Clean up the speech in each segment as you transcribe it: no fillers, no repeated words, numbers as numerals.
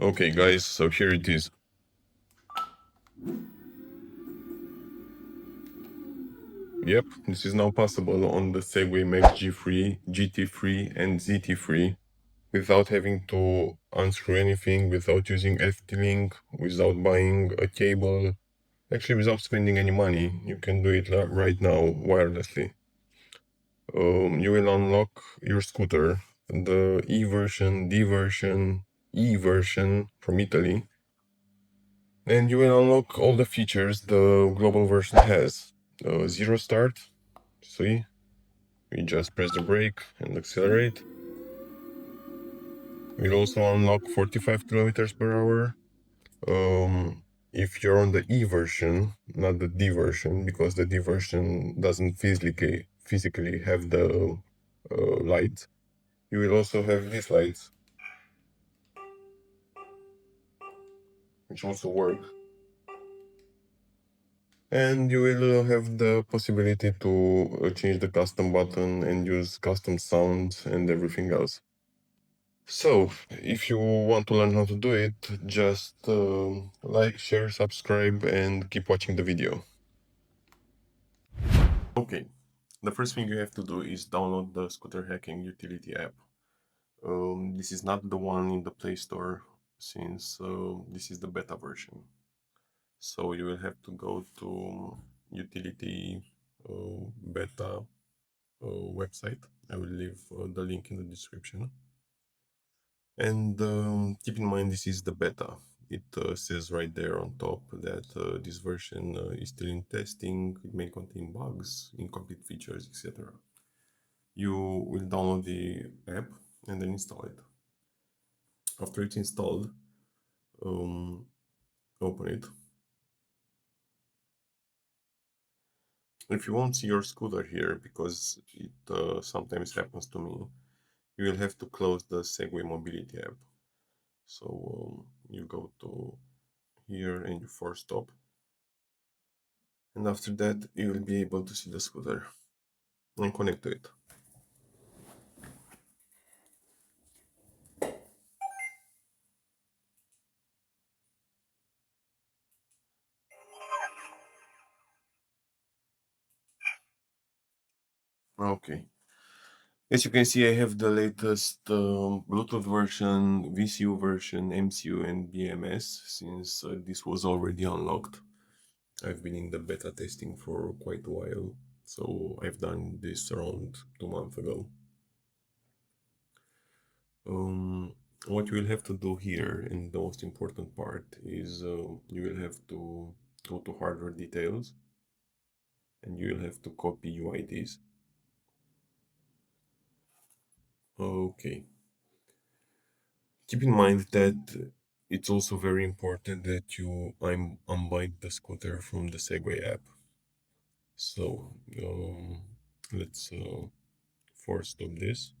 Okay guys, so here it is. Yep, this is now possible on the Segway Max G3, GT3 and ZT3 without having to unscrew anything, without using FT-Link, without buying a cable, actually without spending any money. You can do it right now wirelessly. You will unlock your scooter, the E version, D version, E version from Italy, and you will unlock all the features the global version has. Zero start, see? We just press the brake and accelerate. We'll also unlock 45 kilometers per hour. If you're on the E version, not the D version, because the D version doesn't physically have the lights, you will also have these lights, which also work. And you will have the possibility to change the custom button and use custom sounds and everything else. So, if you want to learn how to do it, just like, share, subscribe, and keep watching the video. Okay, the first thing you have to do is download the ScooterHacking Utility app. This is not the one in the Play Store, since this is the beta version. So you will have to go to Utility beta website. I will leave the link in the description. And keep in mind, this is the beta. It says right there on top that this version is still in testing. It may contain bugs, incomplete features, etc. You will download the app and then install it. After it's installed, open it. If you won't see your scooter here, because it sometimes happens to me, you will have to close the Segway Mobility app. So you go to here and you force stop. And after that, you will be able to see the scooter and connect to it. Okay. As you can see, I have the latest Bluetooth version, VCU version, MCU, and BMS, since this was already unlocked. I've been in the beta testing for quite a while, so I've done this around 2 months ago. What you will have to do here, and the most important part, is you will have to go to hardware details, and you will have to copy UIDs. Okay. Keep in mind that it's also very important that you unbind the scooter from the Segway app. So let's force stop this.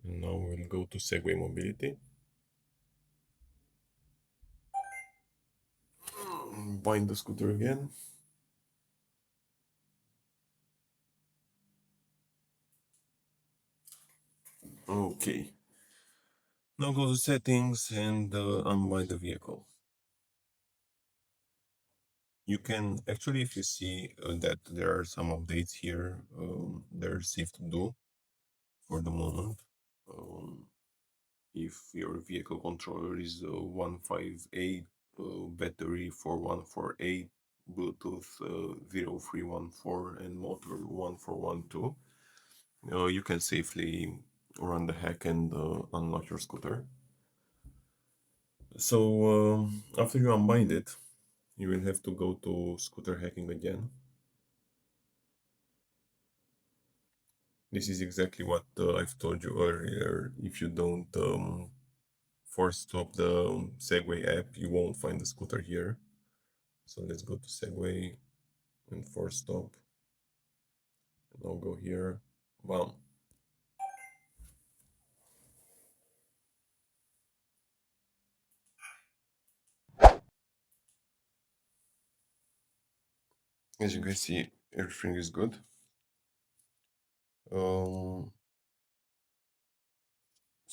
And now we'll go to Segway Mobility. Bind the scooter again. Okay. Now go to settings and unbind the vehicle. You can actually, if you see that there are some updates here, they're safe to do for the moment. Um, if your vehicle controller is 158, battery 4148, Bluetooth 0314, and motor 1412, you can safely run the hack and unlock your scooter. So after you unbind it, you will have to go to scooter hacking again. This is exactly what I've told you earlier. If you don't force stop the Segway app, you won't find the scooter here. So let's go to Segway and force stop. And I'll go here. Bam. As you can see, everything is good. Um,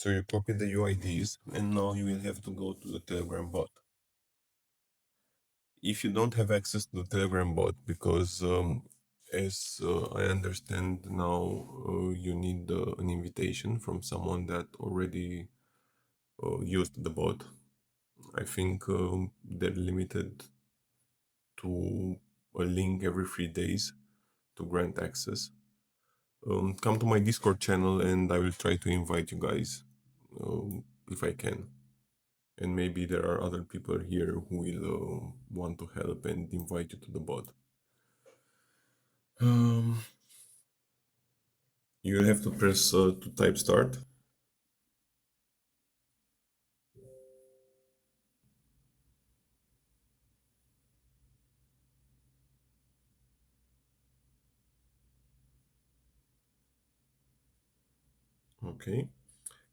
So you copy the UIDs, and now you will have to go to the Telegram bot. If you don't have access to the Telegram bot, because as I understand now, you need an invitation from someone that already used the bot. I think they're limited to a link every 3 days to grant access. Come to my Discord channel and I will try to invite you guys if I can. And maybe there are other people here who will want to help and invite you to the bot. Um, you will have to press to type start. Okay.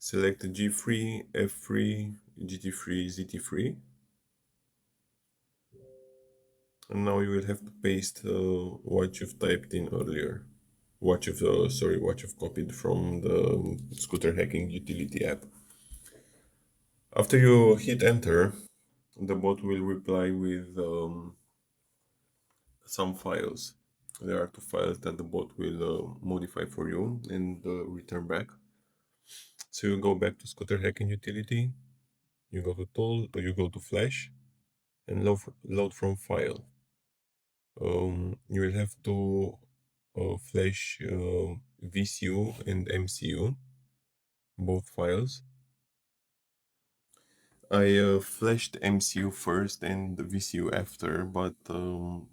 Select G3, F3, GT3, ZT3. And now you will have to paste what you've typed in earlier. What you've copied from the Scooter Hacking Utility app. After you hit enter, the bot will reply with some files. There are two files that the bot will modify for you and return back. So you go back to Scooter Hacking Utility, you go to Tool, or you go to Flash, and load from file. You will have to flash VCU and MCU, both files. I flashed MCU first and the VCU after, but from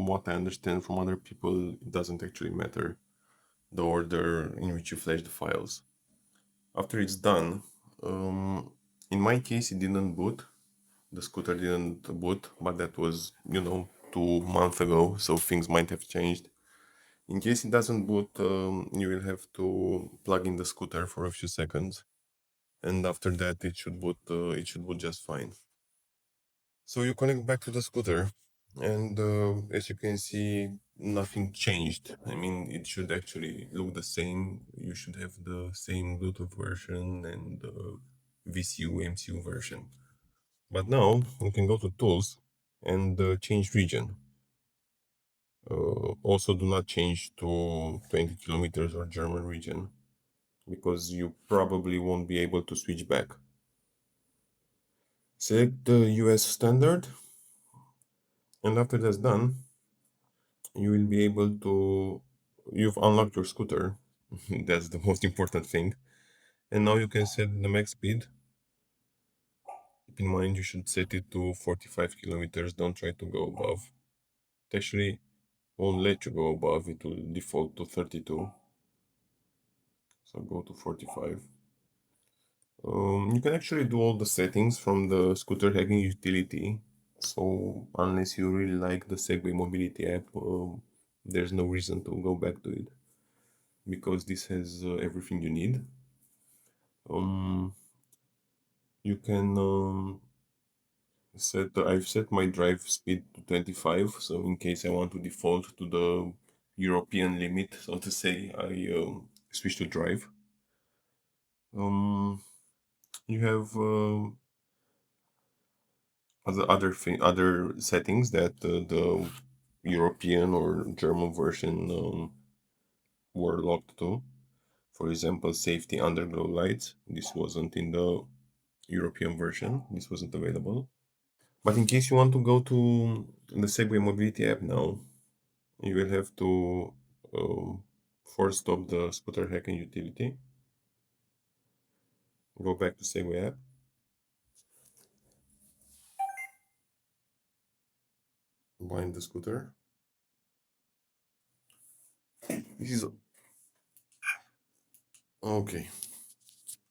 what I understand from other people, it doesn't actually matter the order in which you flash the files. After it's done, in my case, it didn't boot. The scooter didn't boot, but that was, 2 months ago, so things might have changed. In case it doesn't boot, you will have to plug in the scooter for a few seconds, and after that, it should boot. It should boot just fine. So you connect back to the scooter, and as you can see, nothing changed. I mean, it should actually look the same. You should have the same Bluetooth version and VCU, MCU version. But now you can go to Tools and change region. Also, do not change to 20 kilometers or German region because you probably won't be able to switch back. Select the US standard, and after that's done, you will be able to. You've unlocked your scooter. That's the most important thing. And now you can set the max speed. Keep in mind you should set it to 45 kilometers. Don't try to go above. It actually won't let you go above. It will default to 32. So go to 45. You can actually do all the settings from the scooter hacking utility. So unless you really like the Segway mobility app, there's no reason to go back to it because this has everything you need. Um, you can I've set my drive speed to 25, so in case I want to default to the European limit, so to say, I switch to drive. You have other settings that the European or German version were locked to. For example, safety underglow lights. This wasn't in the European version. This wasn't available. But in case you want to go to the Segway Mobility app now, you will have to force stop the scooter hacking utility. Go back to Segway app. Bind the scooter. This is okay.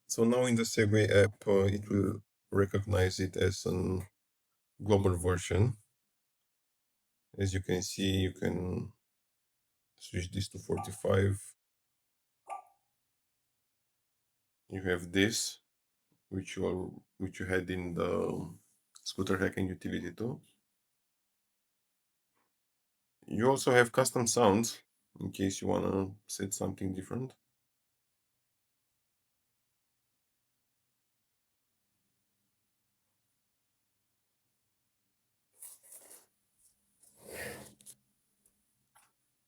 So now in the Segway app, it will recognize it as a global version. As you can see, you can switch this to 45. You have this, which you had in the scooter hacking utility too. You also have custom sounds in case you wanna set something different.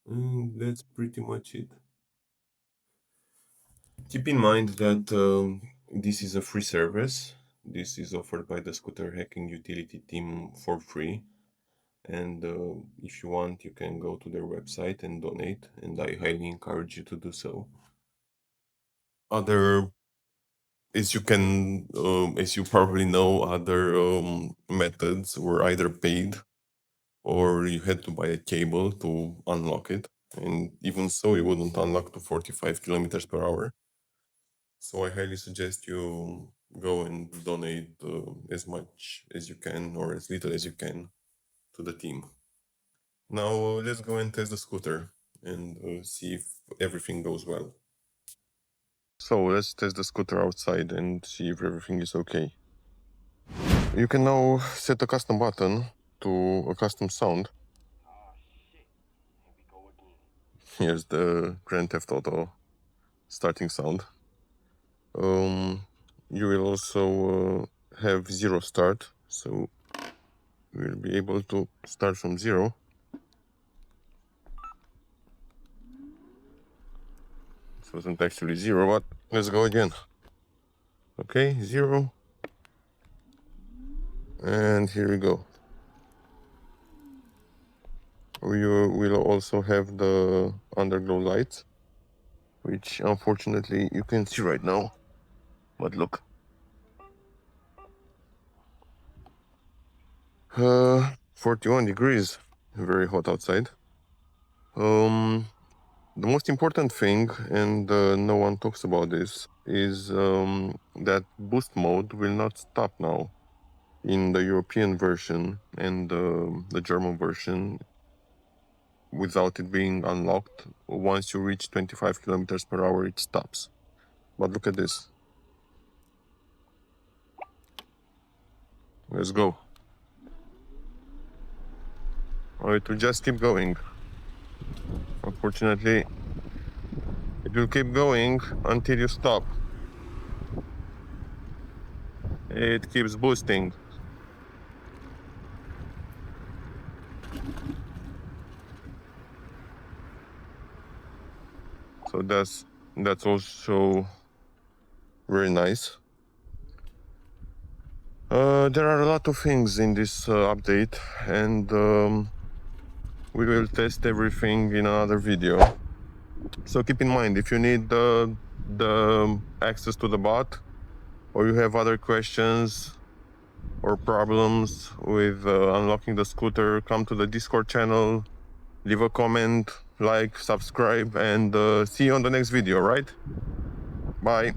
And that's pretty much it. Keep in mind that this is a free service. This is offered by the ScooterHacking Utility team for free. And if you want, you can go to their website and donate. And I highly encourage you to do so. Other, as you probably know, other methods were either paid or you had to buy a cable to unlock it. And even so, it wouldn't unlock to 45 kilometers per hour. So I highly suggest you go and donate as much as you can or as little as you can to the team. Now let's go and test the scooter and see if everything goes well. So let's test the scooter outside and see if everything is okay. You can now set a custom button to a custom sound. Here's the Grand Theft Auto starting sound. You will also have zero start, so we'll be able to start from zero. It wasn't actually zero, but let's go again. Okay, zero. And here we go. We will also have the underglow lights, which unfortunately you can see right now. But look. 41 degrees, very hot outside. The most important thing, and no one talks about this, is that boost mode will not stop now. In the European version and the German version, without it being unlocked, once you reach 25 kilometers per hour, it stops. But look at this. Let's go. Oh, it will just keep going. Unfortunately, it will keep going until you stop. It keeps boosting. So that's also very nice. There are a lot of things in this update, and we will test everything in another video. So keep in mind, if you need the access to the bot, or you have other questions or problems with unlocking the scooter, come to the Discord channel, leave a comment, like, subscribe, and see you on the next video, right? Bye.